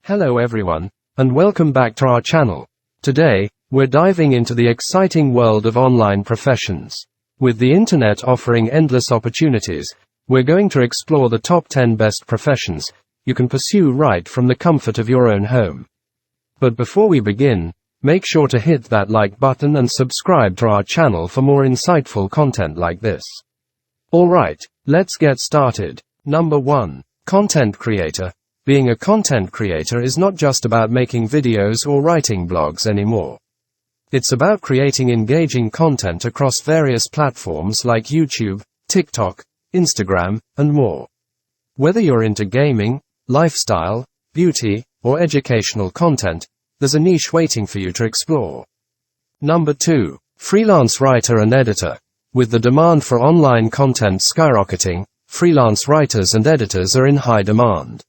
Hello everyone, and welcome back to our channel. Today, we're diving into the exciting world of online professions. With the internet offering endless opportunities, we're going to explore the top 10 best professions you can pursue right from the comfort of your own home. But before we begin, make sure to hit that like button and subscribe to our channel for more insightful content like this. Alright, let's get started. Number 1. Content creator. Being a content creator is not just about making videos or writing blogs anymore. It's about creating engaging content across various platforms like YouTube, TikTok, Instagram, and more. Whether you're into gaming, lifestyle, beauty, or educational content, there's a niche waiting for you to explore. Number 2. Freelance writer and editor. With the demand for online content skyrocketing, freelance writers and editors are in high demand.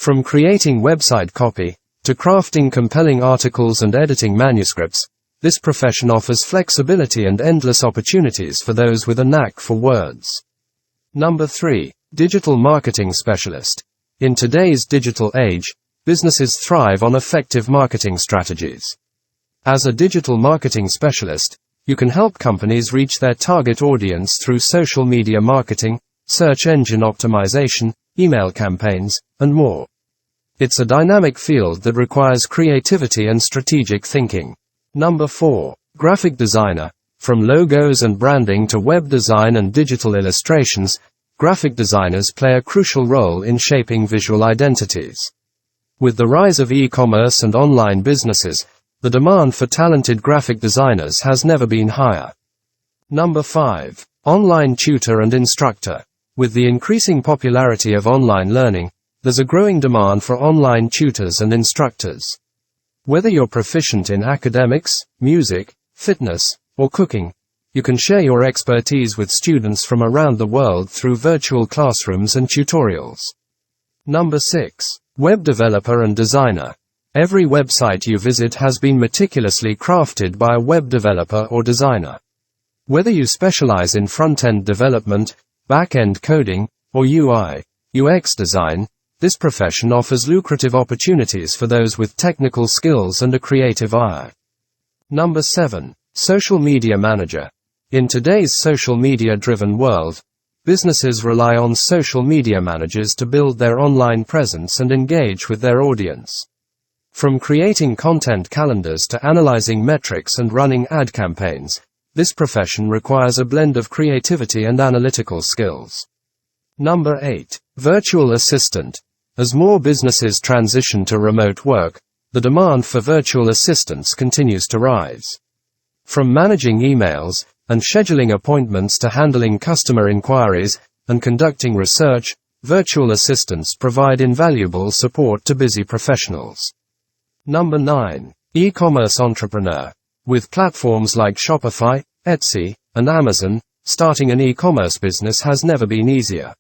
From creating website copy, to crafting compelling articles and editing manuscripts, this profession offers flexibility and endless opportunities for those with a knack for words. Number 3. Digital marketing specialist. In today's digital age, businesses thrive on effective marketing strategies. As a digital marketing specialist, you can help companies reach their target audience through social media marketing, search engine optimization, email campaigns, and more. It's a dynamic field that requires creativity and strategic thinking. Number 4. Graphic designer. From logos and branding to web design and digital illustrations, graphic designers play a crucial role in shaping visual identities. With the rise of e-commerce and online businesses, the demand for talented graphic designers has never been higher. Number 5. Online tutor and instructor. With the increasing popularity of online learning, there's a growing demand for online tutors and instructors. Whether you're proficient in academics, music, fitness, or cooking, you can share your expertise with students from around the world through virtual classrooms and tutorials. Number 6. Web developer and designer. Every website you visit has been meticulously crafted by a web developer or designer. Whether you specialize in front-end development, back-end coding, or UI, UX design, this profession offers lucrative opportunities for those with technical skills and a creative eye. Number 7. Social media manager. In today's social media-driven world, businesses rely on social media managers to build their online presence and engage with their audience. From creating content calendars to analyzing metrics and running ad campaigns, this profession requires a blend of creativity and analytical skills. Number 8. Virtual assistant. As more businesses transition to remote work, the demand for virtual assistants continues to rise. From managing emails and scheduling appointments to handling customer inquiries and conducting research, virtual assistants provide invaluable support to busy professionals. Number 9. E-commerce entrepreneur. With platforms like Shopify, Etsy, and Amazon, starting an e-commerce business has never been easier.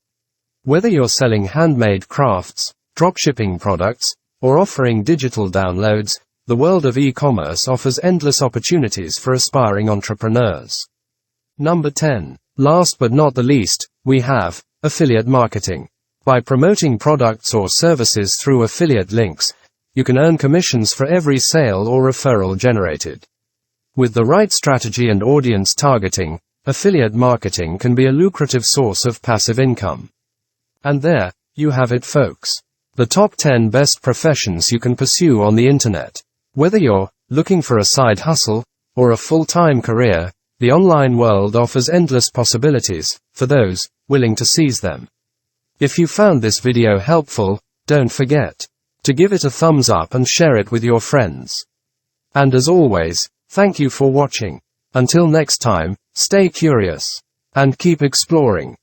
Whether you're selling handmade crafts, dropshipping products, or offering digital downloads, the world of e-commerce offers endless opportunities for aspiring entrepreneurs. Number 10. Last but not the least, we have affiliate marketing. By promoting products or services through affiliate links, you can earn commissions for every sale or referral generated. With the right strategy and audience targeting, affiliate marketing can be a lucrative source of passive income. And there, you have it folks. The top 10 best professions you can pursue on the internet. Whether you're looking for a side hustle or a full-time career, the online world offers endless possibilities for those willing to seize them. If you found this video helpful, don't forget to give it a thumbs up and share it with your friends. And as always, thank you for watching. Until next time, stay curious and keep exploring.